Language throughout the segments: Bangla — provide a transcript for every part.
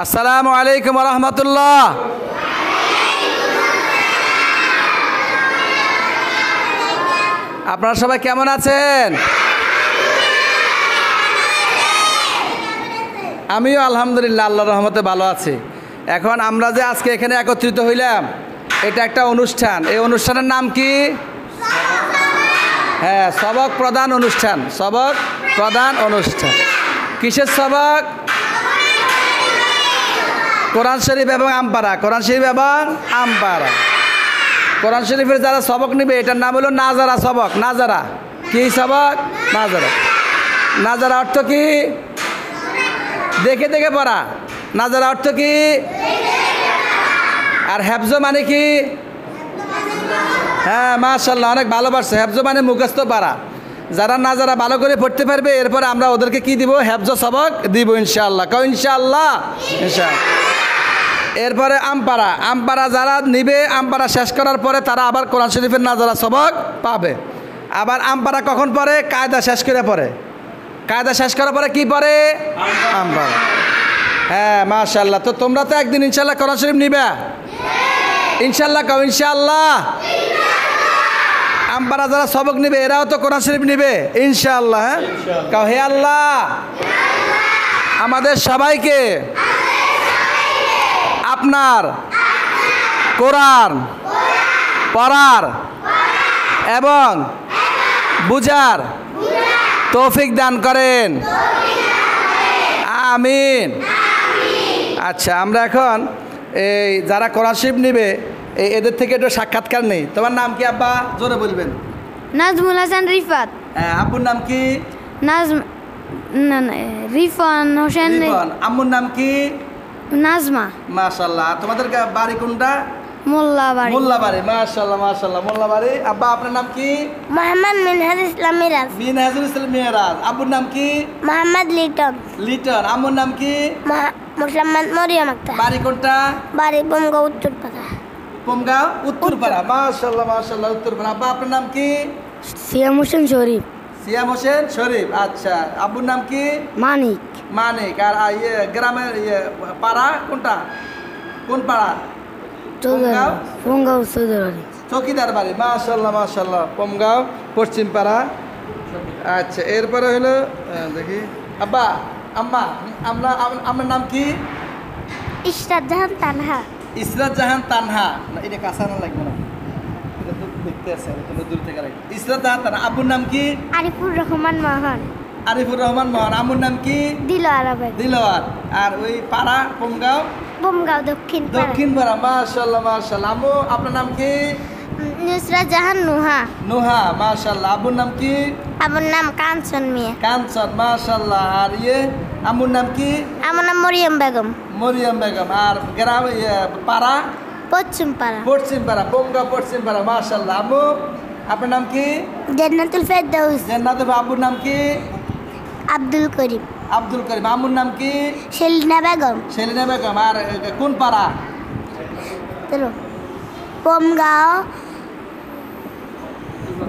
আসসালামু আলাইকুম ওয়া রাহমাতুল্লাহ। আপনারা সবাই কেমন আছেন? আমিও আলহামদুলিল্লাহ আল্লাহর রহমতে ভালো আছি। এখন আমরা যে আজকে এখানে একত্রিত হইলাম, এটা একটা অনুষ্ঠান। এই অনুষ্ঠানের নাম কি? হ্যাঁ, সবক প্রদান অনুষ্ঠান। সবক প্রদান অনুষ্ঠান। কিসের সবক? কোরআন শরীফ এবং আমপারা। কোরআন শরীফ এবং আমপারা। কোরআন শরীফের যারা সবক নেবে এটার নাম হলো নাজারা সবক। নাজারা কি সবক? নাজারা। নাজারা অর্থ কি? দেখে দেখে পড়া। নাজারা অর্থ কি? আর হেফজ মানে কি? হ্যাঁ, মাশাআল্লাহ, অনেক ভালোবাসছে। হেফজ মানে মুখস্থ পারা। যারা নাজারা ভালো করে পড়তে পারবে এরপরে আমরা ওদেরকে কি দিব? হেফজ সবক দিব ইনশাআল্লাহ। কও ইনশাআল্লাহ। ইনশাআল্লাহ। এরপরে আমপারা। আমপারা যারা নিবে, আমপারা শেষ করার পরে তারা আবার কোরআন শরীফের নাজারা সবক পাবে। আবার আমপারা কখন পড়ে? কায়দা শেষ করে পড়ে। কায়দা শেষ করার পরে কি পড়ে? আমপারা। হ্যাঁ, মাশাআল্লাহ। তো তোমরা তো একদিন ইনশাআল্লাহ কোরআন শরীফ নিবে ইনশাআল্লাহ। কও ইনশাআল্লাহ। আমপারা যারা সবক নিবে এরাও তো কোরআন শরীফ নিবে ইনশাআল্লাহ। হ্যাঁ, কও হে আল্লাহ আমাদের সবাইকে আপনার কোরআন পড়ার এবং বুঝার তৌফিক দান করেন, আমিন। আচ্ছা, আমরা এখন এই যারা কোরআন শরীফ নিবে এদের থেকে একটু সাক্ষাৎকার নেই। তোমার নাম কি আব্বা? জোরে বলবেন। নাজমুল হাসান রিফাত। আব্বুর নাম কি? রিফান হোসেন। আম্মুর নাম কি? নাজমা। মাশাআল্লাহ। তোমাদের বাড়ি কোনটা? মোল্লাবাড়ি। মোল্লাবাড়ি। মাশাআল্লাহ মাশাআল্লাহ, মোল্লাবাড়ি। আব্বা আপনার নাম কি? মোহাম্মদ মিনহাজ ইসলাম মিরাজ। মিনহাজুল ইসলাম মিরাজ। আব্বুর নাম কি? মোহাম্মদ লিটন। লিটন। আম্মুর নাম কি? মোহাম্মদ মরিয়ম আক্তার। বাড়ি কোনটা? বাড়ি বমগাঁও উত্তরপাড়া। বমগাঁও উত্তরপাড়া। মাশাআল্লাহ মাশাআল্লাহ, উত্তরপাড়া। আব্বা আপনার নাম কি? সিয়াম হোসেন শরীফ। সিয়াম হোসেন শরীফ। আচ্ছা, আব্বুর নাম কি? মানিক। মানিক। আর গ্রামের পাড়া কোনটা? কোন পাড়া? বমগাঁও চৌধুরী চৌকিদার বাড়ি। মাশাআল্লাহ মাশাআল্লাহ, বমগাঁও পশ্চিম পাড়া। আচ্ছা, এরপরে হলো দেখি আব্বা আম্মা আমার নাম কি? ইশরাত জাহান তানহা। ইশরাত জাহান তানহা। না, এটা কাঁচা না লাগবে না, এটা তো দেখতে আছে, এটা দূর থেকে লাগবে। ইশরাত জাহান তানহা। আব্বুর নাম কি? আরিফুর রহমান মোহন। আরিফুর রহমান মোহন। আম্মুর নাম কি? দিলওয়ার। দিলওয়ার। আর ওই পাড়া বমগাঁও? বমগাঁও দক্ষিণ দক্ষিণ পাড়া। মাশাআল্লাহ মাশাআল্লাহ। আম্মু আপনার নাম কি? নুসরাত জাহান নুহা। নুহা। মাশাআল্লাহ। আব্বুর নাম কি? আমার নাম কাঞ্চন মিয়া। কাঞ্চন। মাশাআল্লাহ। আর আম্মুর নাম কি? আমার নাম মরিয়ম বেগম। মরিয়ম বেগম। আর গ্রাম পাড়া? পশ্চিম পাড়া। পশ্চিম পাড়া। বমগাঁও পশ্চিম পাড়া। মাশাআল্লাহ। আম্মু আপনার নাম কি? জান্নাতুল ফেরদৌস। জান্নাতুল। আব্বুর নাম কি? আব্দুল করিম। আব্দুল করিম। আম্মুর নাম কি? সেলিনা বেগম। সেলিনা বেগম। আর কোন পাড়া? বমগাঁও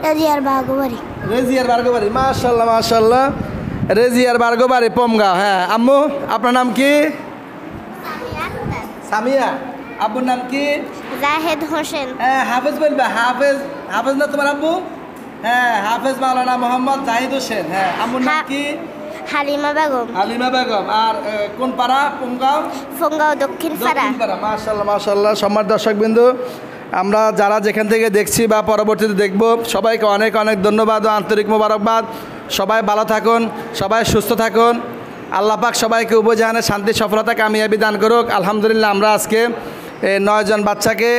রেজিয়ার বাগোবাড়ি। রেজিয়ার বার্গোবাড়ি। মাশাআল্লাহ মাশাআল্লাহ, রেজিয়ার বার্গোবাড়ি বমগাঁও। হ্যাঁ, আম্মু আপনার নাম কি? সামিয়া। আব্বুর নাম কি? জাহেদ হোসেন। হ্যাঁ, হাফেজ বলবে। হাফেজ। হাফেজ না তোমার আব্বু? হ্যাঁ, হাফেজ মাওলানা মোহাম্মদ জাহিদ হোসেন। হ্যাঁ, আম্মুর নাম কি? হালিমা বেগম। হালিমা বেগম। আর কোন পাড়া? বমগাঁও। বমগাঁও দক্ষিণ পাড়া। মাশাআল্লাহ মাশাআল্লাহ। সম্মানিত দর্শকবৃন্দ, আমরা যারা যেখান থেকে দেখছি বা পরবর্তীতে দেখব সবাইকে অনেক অনেক ধন্যবাদ ও আন্তরিক মোবারকবাদ। সবাই ভালো থাকুন, সবাই সুস্থ থাকুন। আল্লাহ পাক সবাইকে উভয়জাহানে শান্তি, সফলতা, কামিয়াবি দান করুক। আলহামদুলিল্লাহ, আমরা আজকে 9 জন বাচ্চাকে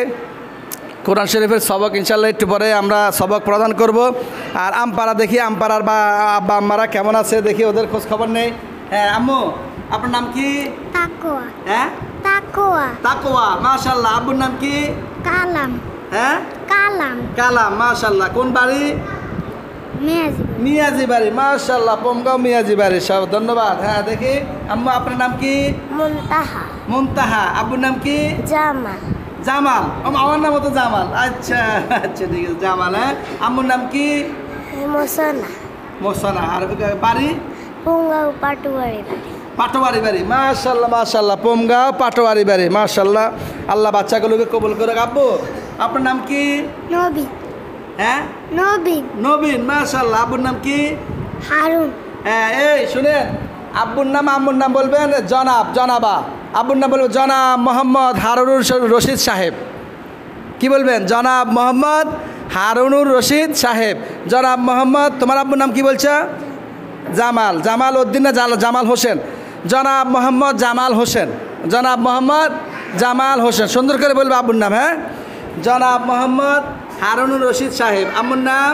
কোরআন শরীফের সবক ইনশাল্লাহ একটু পরে আমরা সবক প্রদান করব। আর আমপাড়া দেখি, আমপাড়ার বা আব্বা আম্মারা কেমন আছে দেখি, ওদের খোঁজ খবর নেই। হ্যাঁ আম্মু আপনার নাম কি? তাকওয়া। হ্যাঁ, তাকওয়া। তাকওয়া। মাশাআল্লাহ। আব্বুর নাম কি? কালাম। হ্যাঁ, কালাম। কালাম। মাশাআল্লাহ। কোন বাড়ি? মিয়াজি। মিয়াজি বাড়ি। মাশাআল্লাহ, বমগাঁও মিয়াজি বাড়ি। সব ধন্যবাদ। হ্যাঁ, দেখি আম্মু আপনার নাম কি? মুনতাহা। মুনতাহা। আব্বুর নাম কি? জামাল। জামাল। আমার নাম তো জামাল। আচ্ছা আচ্ছা, ঠিক আছে, জামাল। হ্যাঁ, আম্মুর নাম কি? মোসনা। মোসনা। আর বাড়ি? বমগাঁও পাটুয়ারি বাড়ি। পাটোয়ারি বাড়ি, মাশাল্লাহ মাশাল্লাহ, পোমগাঁও পাটোয়ারি বাড়ি, মাশাল্লাহ। আল্লাহ বাচ্চাগুলোকে কবুল করে। আব্বু আপনার নাম কি? নবী। হ্যাঁ নবীন। নবীন, মাশাল্লাহ। আব্বুর নাম কি? হারুন। হ্যাঁ, এই শুনেন, আব্বুর নাম আম্মুর নাম বলবেন জনাব, জনাবা। আব্বুর নাম বলবেন জনাব মোহাম্মদ হারুনুর রশিদ সাহেব। কি বলবেন? জনাব মোহাম্মদ হারুনুর রশিদ সাহেব। জনাব মোহাম্মদ, তোমার আব্বুর নাম কি বলছো? জামাল, জামাল উদ্দিন না জামাল হোসেন? জনাব মোহাম্মদ জামাল হোসেন, জনাব মোহাম্মদ জামাল হোসেন। সুন্দর করে বলবো আব্বুর নাম। হ্যাঁ, জনাব মোহাম্মদ হারুনুর রশিদ সাহেব। আম্মুর নাম?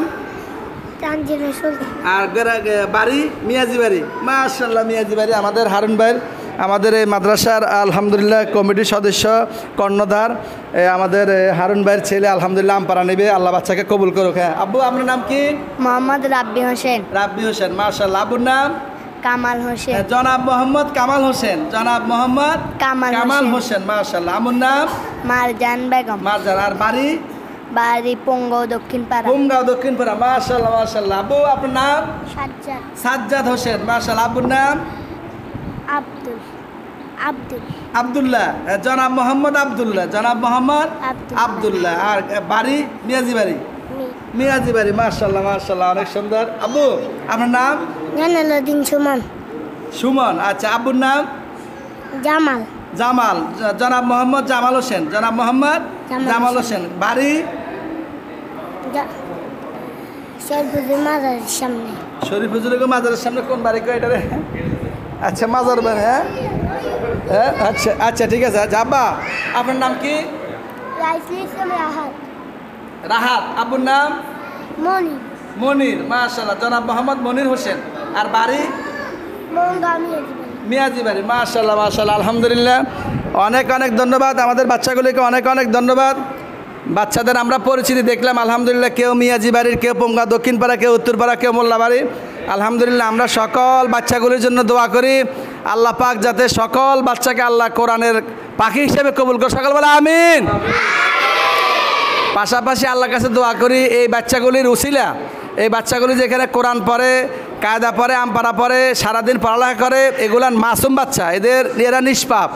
তানজিলা সুলতান। আর বাড়ি? মিয়াজি বাড়ি, মাশাল্লাহ মিয়াজি বাড়ি। আমাদের হারুন ভাইয়ের, আমাদের এই মাদ্রাসার আলহামদুলিল্লাহ কমিটির সদস্য কর্ণধার আমাদের হারুন ভাইয়ের ছেলে, আলহামদুলিল্লাহ আমপারা নেবে। আল্লাহ বাচ্চাকে কবুল করুক। হ্যাঁ আব্বু, আপনার নাম কি? মোহাম্মদ রাব্বি হোসেন। রাব্বি হোসেন, মাশাল্লাহ। আব্বুর নাম? কামাল হোসেন। জনাব মোহাম্মদ কামাল হোসেন, জনাব মোহাম্মদ কামাল কামাল হোসেন। হোসেন, মাশাল্লাহ। আম্মুর নাম? মারজান বেগম। মারজান। আর বাড়ি? বাড়ি পোঙ্গাও দক্ষিণ পাড়া। কুমগাঁও দক্ষিণপাড়া, মাশাল্লাহ মাশাল্লাহ। আব্বু আপনার নাম? সাজ্জাদ। সাজ্জাদ হোসেন, মাশাল্লাহ। আব্বুর নাম? আব্দুল। আব্দুল। আব্দুল্লাহ, জনাব মোহাম্মদ আব্দুল্লাহ, জনাব মোহাম্মদ আব্দুল্লাহ। আব্দুল্লাহ। আর বাড়ি? মিয়াজি বাড়ি, মিয়াজি বাড়ি, মাশাল্লাহ মাশাল্লাহ, অনেক সুন্দর। আব্বু আপনার নাম? জালালউদ্দিন সুমন। সুমন, আচ্ছা। আব্বুর নাম? জামাল। জামাল, জনাব মোহাম্মদ জামাল হোসেন, জনাব মোহাম্মদ জামাল হোসেন। বাড়ি? শরীফুজুর মাজারের সামনে। শরীফ হুজুরের মাজারের সামনে। কোন বাড়ি কো এটা রে? আচ্ছা, মাজার বাড়ি। হ্যাঁ হ্যাঁ, আচ্ছা আচ্ছা, ঠিক আছে। যাবা, আপনার নাম কি? রাইসুল ইসলাম রাহাত। রাহাত। আব্বুর নাম? মনি। মনির, মাশাল্লাহ, জনাব মোহাম্মদ মনির হোসেন। আর বাড়ি? মঙ্গামি। মিয়াজি বাড়ি, মাশাল্লাহ মাশাল্লাহ, আলহামদুলিল্লাহ। অনেক অনেক ধন্যবাদ আমাদের বাচ্চাগুলিকে, অনেক অনেক ধন্যবাদ। বাচ্চাদের আমরা পরিচিতি দেখলাম, আলহামদুলিল্লাহ। কেউ মিয়াজি বাড়ির, কেউ পোঙ্গা দক্ষিণপাড়া, কেউ উত্তরপাড়া, কেউ মোল্লাবাড়ি। আলহামদুলিল্লাহ, আমরা সকল বাচ্চাগুলির জন্য দোয়া করি আল্লাহ পাক যাতে সকল বাচ্চাকে আল্লাহ কোরআনের পাখি হিসেবে কবুল করে। সকল বলে আমিন। পাশাপাশি আল্লাহর কাছে দোয়া করি এই বাচ্চাগুলির উসিলা, এই বাচ্চাগুলি যেখানে কোরআন পড়ে, কায়দা পড়ে, আমপারা পড়ে, সারাদিন পড়ালেখা করে, এগুলার মাসুম বাচ্চা, এরা নিষ্পাপ।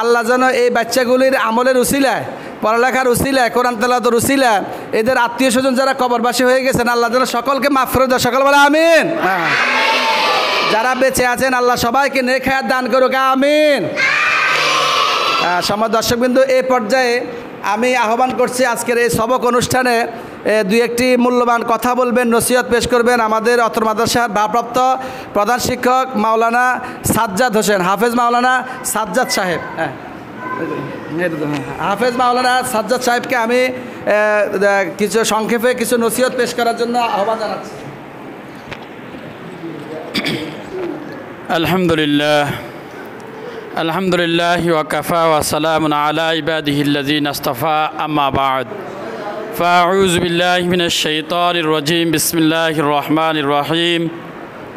আল্লাহ যেন এই বাচ্চাগুলির আমলের উসিলায়, পড়ালেখার উসিলায়, কোরআন তেলাওয়াতের উসিলায় এদের আত্মীয় স্বজন যারা কবরবাসী হয়ে গেছেন, আল্লাহ যেন সকলকে মাফ করে দেয়। সকল বলে আমিন। হ্যাঁ, যারা বেঁচে আছেন আল্লাহ সবাইকে নেক হায়াত দান করুক, আমিন। সমাজ দর্শকবৃন্দ, এই পর্যায়ে আমি আহ্বান করছি আজকের এই সবক অনুষ্ঠানে দুই একটি মূল্যবান কথা বলবেন, নসিহত পেশ করবেন আমাদের অত্র মাদ্রাসার ভারপ্রাপ্ত প্রধান শিক্ষক মাওলানা সাজ্জাদ হোসেন, হাফেজ মাওলানা সাজ্জাদ সাহেব। হ্যাঁ, হাফেজ মাওলানা সাজ্জাদ সাহেবকে আমি কিছু সংক্ষেপে কিছু নসিহত পেশ করার জন্য আহ্বান জানাচ্ছি। আলহামদুলিল্লাহ, আলহামদুলিল্লাহ ওয়াকাফা ওয়া সালামুন আলা ইবাদিহিল্লাযিনা ইসতাফা, আম্মা বা'দ। ফাআউযু বিল্লাহি মিনাশ শাইতানির রাজীম। বিসমিল্লাহির রহমানির রহিম।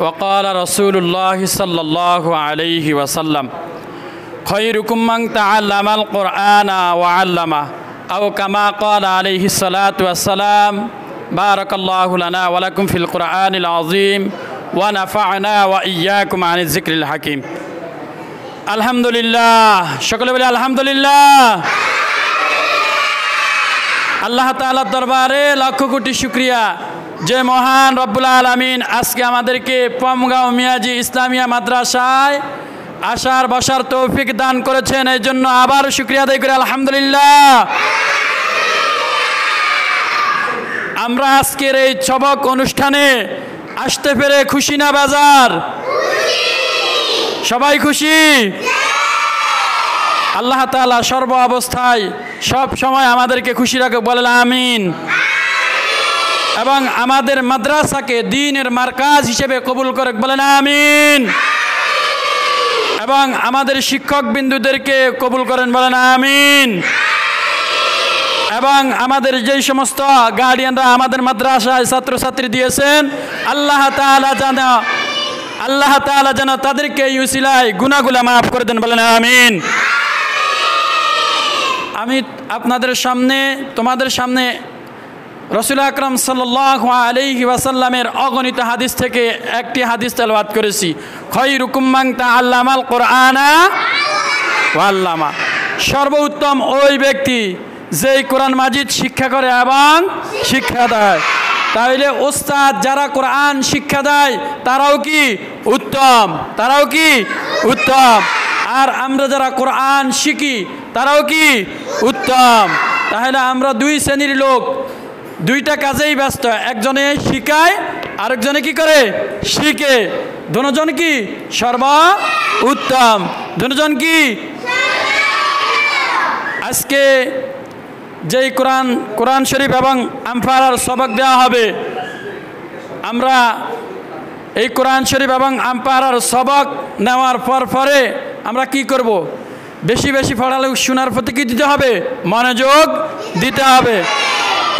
ওয়া ক্বালা রাসূলুল্লাহি সাল্লাল্লাহু আলাইহি ওয়াসাল্লাম, খায়রুকুম মান তাআল্লামাল কুরআনা ওয়া আল্লামা, আও কামা ক্বালা আলাইহিস সালাতু ওয়াস সালাম। বারাকাল্লাহু লানা ওয়া লাকুম ফিল কুরআনিল আযীম ওয়া নাফা'না ওয়া ইয়্যাকুম আনিজ যিকরিল হাকীম। আলহামদুলিল্লাহ, সকলে বলে আলহামদুলিল্লাহ। আল্লাহ তাআলার দরবারে লক্ষ কোটি শুকরিয়া যে মহান রব্বুল আলামিন আজকে আমাদেরকে পোমগাঁও মিয়াজি ইসলামিয়া মাদ্রাসায় আসার বসার তৌফিক দান করেছেন। এই জন্য আবার শুকরিয়া আদায় করি আলহামদুলিল্লাহ। আমরা আজকের এই সবক অনুষ্ঠানে আসতে পেরে খুশি না বাজার? সবাই খুশি? আল্লাহ তাআলা সর্ব অবস্থায় সব সময় আমাদেরকে খুশি রাখে, বলেন আমিন। এবং আমাদের মাদ্রাসাকে দ্বীনের মারকাজ হিসেবে কবুল করে, বলেন আমিন। এবং আমাদের শিক্ষক বিন্দুদেরকে কবুল করেন, বলেন আমিন। এবং আমাদের যেই সমস্ত গার্ডিয়ানরা আমাদের মাদ্রাসায় ছাত্রছাত্রী দিয়েছেন, আল্লাহ তাআলা যেন তাদেরকে এই উসিলায় গুনাহগুলো মাফ করে দেন, বলেন আমিন। আমি আপনাদের সামনে, তোমাদের সামনে রসুল আকরাম সাল্লাল্লাহু আলাইহি ওয়াসাল্লামের অগণিত হাদিস থেকে একটি হাদিস তেলাওয়াত করেছি, খায়রুকুম মান তাআল্লামাল কুরআনা ওয়া আল্লামা। সর্বোত্তম ওই ব্যক্তি যেই কোরআন মাজিদ শিক্ষা করে এবং শিক্ষা দেয়। তাহলে ওস্তাদ যারা কোরআন শিক্ষা দেয় তারাও কি উত্তম, তারাও কি উত্তম। আর আমরা যারা কোরআন শিখি তারাও কি উত্তম। তাহলে আমরা দুই শ্রেণীর লোক, দুইটা কাজেই ব্যস্ত, একজনে শিখায় আরেকজনে কি করে শিখে। দুজন কি সর্ব উত্তম, দুজন কি। আজকে যেই কোরআন শরীফ এবং আমফারার সবক দেওয়া হবে, আমরা এই কোরআন শরীফ এবং আমফারার সবক নেওয়ার পরে আমরা কি করব? বেশি বেশি পড়ালে শোনার প্রতি কি দিতে হবে? মনোযোগ দিতে হবে।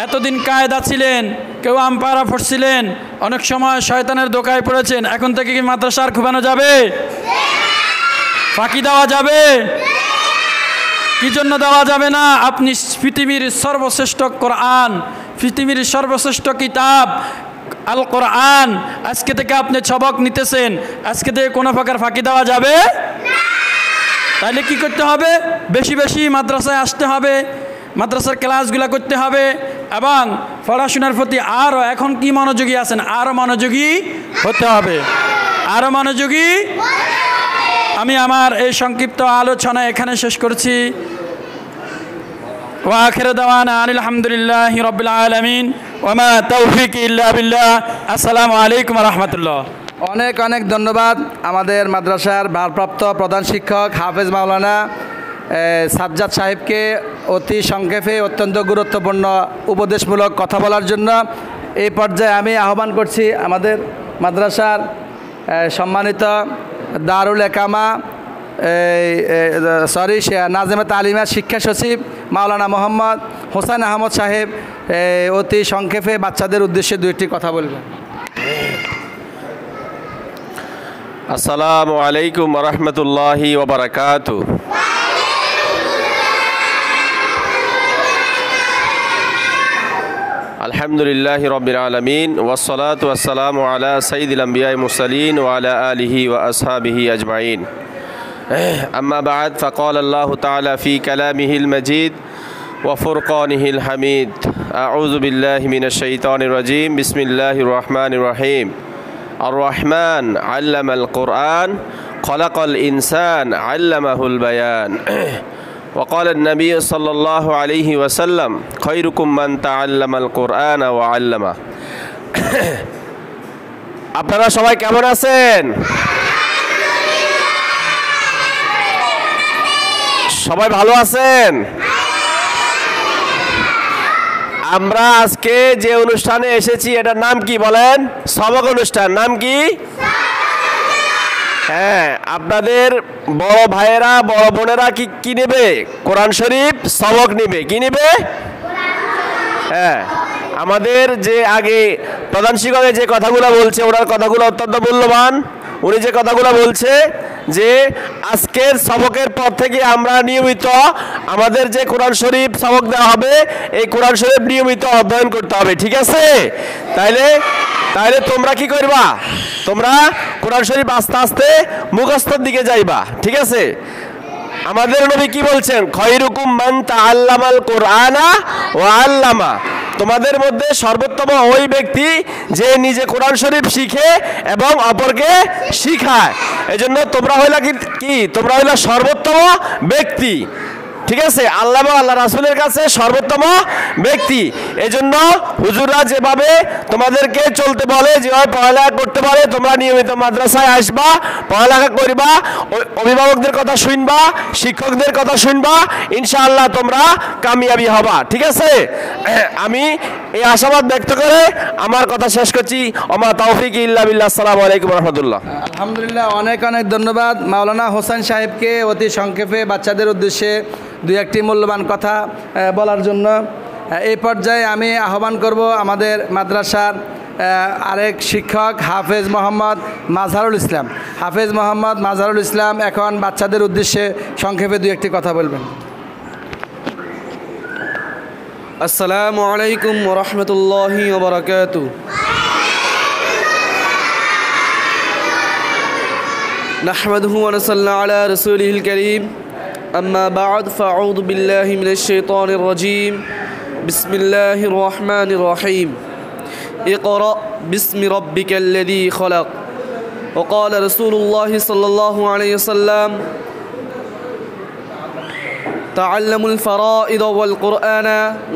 এতদিন কায়দা ছিলেন, কেউ আমপারা পড়ছিলেন, অনেক সময় শয়তানের দোকায় পড়েছেন। এখন থেকে কি মাদ্রাসার খুবানো যাবে? ফাঁকি দেওয়া যাবে? কি জন্য দেওয়া যাবে না? আপনি পৃথিবীর সর্বশ্রেষ্ঠ কোরআন, পৃথিবীর সর্বশ্রেষ্ঠ কিতাব আল কোরআন, আজকে থেকে আপনি সবক নিতেছেন, আজকে থেকে কোনো প্রকার ফাঁকি দেওয়া যাবে? তাহলে কি করতে হবে? বেশি বেশি মাদ্রাসায় আসতে হবে, মাদ্রাসার ক্লাসগুলো করতে হবে এবং পড়াশোনার প্রতি আরও, এখন কি মনোযোগী আছেন, আরও মনোযোগী হতে হবে, আরও মনোযোগী। আমি আমার এই সংক্ষিপ্ত আলোচনা এখানে শেষ করছি। ওয়া আখিরু দাওয়ানা আনিল হামদুলিল্লাহি রাব্বিল আলামিন ওয়া মা তাওফীকি ইল্লা বিল্লাহ। আসসালামু আলাইকুম ওয়া রাহমাতুল্লাহ। অনেক অনেক ধন্যবাদ আমাদের মাদ্রাসার ভারপ্রাপ্ত প্রধান শিক্ষক হাফেজ মাওলানা সাজ্জাদ সাহেবকে অতি সংক্ষেপে অত্যন্ত গুরুত্বপূর্ণ উপদেশমূলক কথা বলার জন্য। এই পর্যায়ে আমি আহ্বান করছি আমাদের মাদ্রাসার সম্মানিত দারুল একামা নাজেমা তালিমা শিক্ষা সচিব মাওলানা মোহাম্মদ হোসেন আহমদ সাহেব অতি সংক্ষেপে বাচ্চাদের উদ্দেশ্যে দুইটি কথা বলবেন। আসসালামু আলাইকুম ওয়া রাহমাতুল্লাহি ওয়া বারাকাতুহু। আলহামদুলিল্লাহি রাব্বিল আলামিন ওয়াসসালাতু ওয়াসসালামু আলা সাইয়্যিদিল আমবিয়াই মুরসালিন ওয়া আলা আলিহি ওয়া আসহাবিহি আজমাইন। আম্মা বা'দ, ফাকাল আল্লাহু তাআলা ফি কালামিহিল মাজিদ ওয়া ফুরকানিহিল হামিদ। আউযু বিল্লাহি মিনাশ শাইতানির রাজীম। বিসমিল্লাহির রহমানির রহিম। আর রহমান আল্লামাল কুরআন খলাকাল ইনসান আল্লামাহুল বায়ান। وقال النبي صلى الله عليه وسلم خيركم من تعلم القرآن وعلمه। আপনারা সবাই কেমন আছেন? সবাই ভালো আছেন? আমরা আজকে যে অনুষ্ঠানে এসেছি এটার নাম কি বলেন? সবক অনুষ্ঠান। নাম কি? হ্যাঁ, আপনাদের বড় ভাইয়েরা বড় বোনেরা কি নেবে? কোরআন শরীফ সবক নেবে। কি নেবে? হ্যাঁ, আমাদের যে আগে প্রধান শিক্ষকের যে কথাগুলো বলছে ওনার কথাগুলো অত্যন্ত মূল্যবান। উনি যে কথাগুলো বলছে যে আজকের সবকের পর থেকে আমরা নিয়মিত আমাদের যে কোরআন শরীফ সবক দেওয়া হবে এই কোরআন শরীফ নিয়মিত অধ্যয়ন করতে হবে। ঠিক আছে? তাইলে তোমরা কি করবা? তোমরা কোরআন শরীফ আস্তে আস্তে মুখস্থর দিকে যাইবা। ঠিক আছে? আমাদের নবী কি বলছেন? খায়রুকুম মান তাআল্লামাল কুরআনা ওয়া আল্লামা। তোমাদের মধ্যে সর্বোত্তম ওই ব্যক্তি যে নিজে কোরআন শরীফ শিখে এবং অপরকে শিখায়। এজন্য তোমরা হইলা কি? তোমরা হইলা সর্বোত্তম ব্যক্তি। ঠিক আছে? আল্লাহ রাসূলের কাছে সর্বোত্তম ব্যক্তি। এজন্য হুজুররা যেভাবে তোমাদেরকে চলতে বলে, যেভাবে পড়ালেখা করতে বলে, তোমরা নিয়মিত মাদ্রাসায় আসবা, পড়ালেখা করবা, অভিভাবকদের কথা শুনবা, শিক্ষকদের কথা শুনবা, ইনশাআল্লাহ তোমরা কামিয়াবি হবা। ঠিক আছে? আমি এই আশাবাদ ব্যক্ত করে আমার কথা শেষ করছি। ওমা তাওফিক ইল্লা বিল্লাহ। আসসালামু আলাইকুম ওয়া রাহমাতুল্লাহ। আলহামদুলিল্লাহ, অনেক অনেক ধন্যবাদ মাওলানা হোসেন সাহেবকে অতি সংক্ষেপে বাচ্চাদের উদ্দেশ্যে দুই একটি মূল্যবান কথা বলার জন্য। এই পর্যায়ে আমি আহ্বান করব আমাদের মাদ্রাসার আরেক শিক্ষক হাফেজ মোহাম্মদ মাজহারুল ইসলাম। হাফেজ মোহাম্মদ মাজহারুল ইসলাম এখন বাচ্চাদের উদ্দেশ্যে সংক্ষেপে দুই একটি কথা বলবেন। আসসালামু আলাইকুম ওয়া রাহমাতুল্লাহি ওয়া বারাকাতুহু নাহমাদুহু ওয়া নুসাল্লি আলা রাসূলিহিল কারীম আম্মা বা'দ ফাআউযু বিল্লাহি মিনাশ শাইতানির রাজীম বিসমিল্লাহির রহমানির রহিম ইকরা বিসমি রাব্বিকাল্লাযী খলাক ওয়া ক্বালা রাসূলুল্লাহি সাল্লাল্লাহু আলাইহি ওয়াসাল্লাম تعلموا الفرائض والقرآن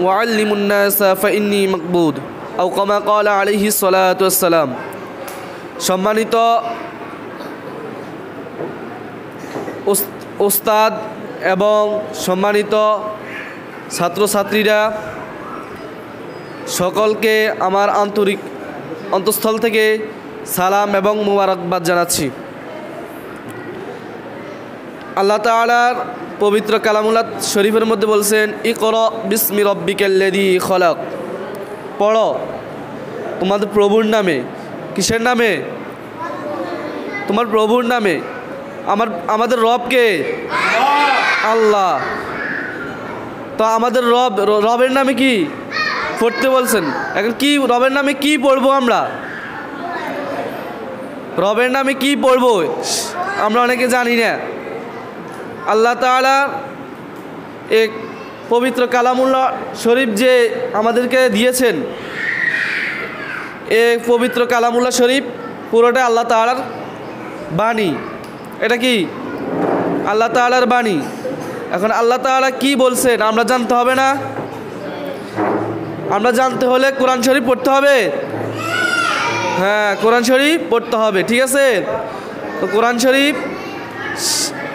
وعلموا الناس فإني مقبود أو كما قال عليه الصلاة والسلام সম্মানিত উস্তাদ এবং সম্মানিত ছাত্রছাত্রীরা সকলকে আমার আন্তরিক অন্তঃস্থল থেকে সালাম এবং মুবারকবাদ জানাচ্ছি। আল্লাহ তাআলার পবিত্র কালামুল্লাহ শরীফের মধ্যে বলছেন ইকরা বিসমি রাব্বিকাল্লাযী খলাক, পড়ো তোমাদের প্রভুর নামে। কিসের নামে? তোমার প্রভুর নামে। আমাদের রবকে আল্লাহ। তো আমাদের রবের নামে কি পড়তে বলছেন? এখন কি রবের নামে কি পড়বো আমরা? রবের নামে কি পড়বো আমরা অনেকে জানি না। আল্লাহ তাআলা এক পবিত্র কালামুল্লাহ শরীফ যে আমাদেরকে দিয়েছেন, এই পবিত্র কালামুল্লাহ শরীফ পুরোটা আল্লাহ তাআলার বাণী। এটা কি আল্লাহ তাআলার বাণী। এখন আল্লাহ তাআলা কি বলছেন আমরা জানতে হবে না? আমরা জানতে হলে কোরআন শরীফ পড়তে হবে। হ্যাঁ, কোরআন শরীফ পড়তে হবে, ঠিক আছে? তো কোরআন শরীফ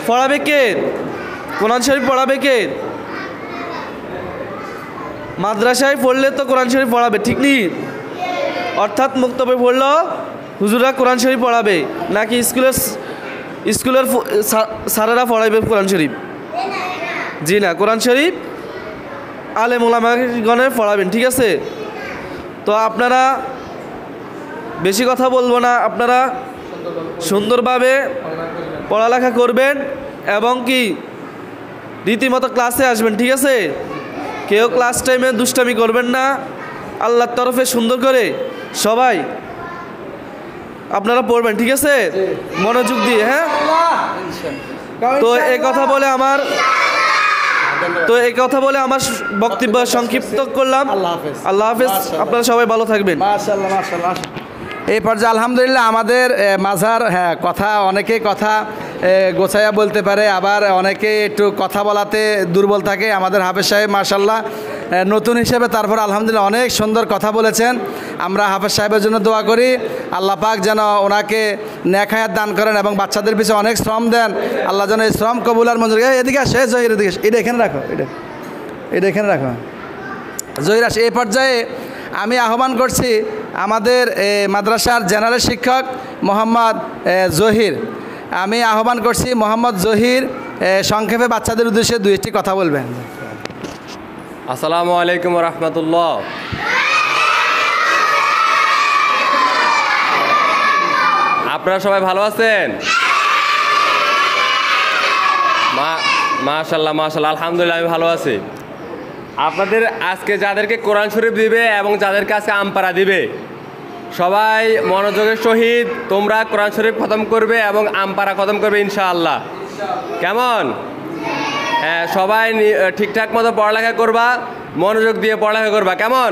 পড়াবে কে? কোরআন শরীফ পড়াবে কে? মাদ্রাসায় পড়লে তো কোরআন শরীফ পড়াবে, ঠিক নেই? অর্থাৎ মুক্তবে পড়লো হুজুরা কোরআন শরীফ পড়াবে, নাকি স্কুলের স্যারেরা পড়াবে কোরআন শরীফ? জি না, কোরআন শরীফ আলেম ওলামাগণে পড়াবেন, ঠিক আছে? তো আপনারা বেশি কথা বলবো না, আপনারা সুন্দরভাবে পড়ালেখা করবেন এবং কি রীতিমতো ক্লাসে আসবেন, ঠিক আছে? কেউ ক্লাস টাইমে দুষ্টামি করবেন না। আল্লাহর তরফে সুন্দর করে সবাই আপনারা পড়বেন, ঠিক আছে? মনোযোগ দিয়ে। হ্যাঁ, তো এই কথা বলে আমার বক্তব্য সংক্ষিপ্ত করলাম। আল্লাহ হাফেজ। আপনারা সবাই ভালো থাকবেন। মাশাআল্লাহ, মাশাআল্লাহ। এই পর্যায়ে আলহামদুলিল্লাহ আমাদের মাঝার কথা অনেকে কথা গোছাইয়া বলতে পারে, আবার অনেকে একটু কথা বলাতে দুর্বল থাকে। আমাদের হাফেজ সাহেব মাশাআল্লাহ নতুন হিসেবে তারপর আলহামদুলিল্লাহ অনেক সুন্দর কথা বলেছেন। আমরা হাফেজ সাহেবের জন্য দোয়া করি, আল্লাহ পাক যেন ওনাকে নেক হায়াত দান করেন এবং বাচ্চাদের পিছনে অনেক শ্রম দেন। আল্লাহ যেন এই শ্রম কবুল আর মঞ্জুর। এদিকে আসে জহির, এদিকে এটা এখানে রাখো, এটা এখানে রাখো জহির আসে। এই পর্যায়ে আমি আহ্বান করছি আমাদের মাদ্রাসার জেনারেল শিক্ষক মোহাম্মদ জহির। আমি আহ্বান করছি মোহাম্মদ জহির সংক্ষেপে বাচ্চাদের উদ্দেশ্যে দুই একটি কথা বলবেন। আসসালামু আলাইকুম ওয়া রাহমাতুল্লাহ। আপনারা সবাই ভালো আছেন? মাশাআল্লাহ, মাশাআল্লাহ, আলহামদুলিল্লাহ আমি ভালো আছি। আপনাদের আজকে যাদেরকে কোরআন শরীফ দিবে এবং যাদেরকে আজকে আমপারা দিবে, সবাই মনোযোগের সহিত তোমরা কোরআন শরীফ খতম করবে এবং আমপারা খতম করবে ইনশাআল্লাহ। কেমন? হ্যাঁ, সবাই ঠিকঠাক মতো পড়ালেখা করবা, মনোযোগ দিয়ে পড়ালেখা করবা। কেমন?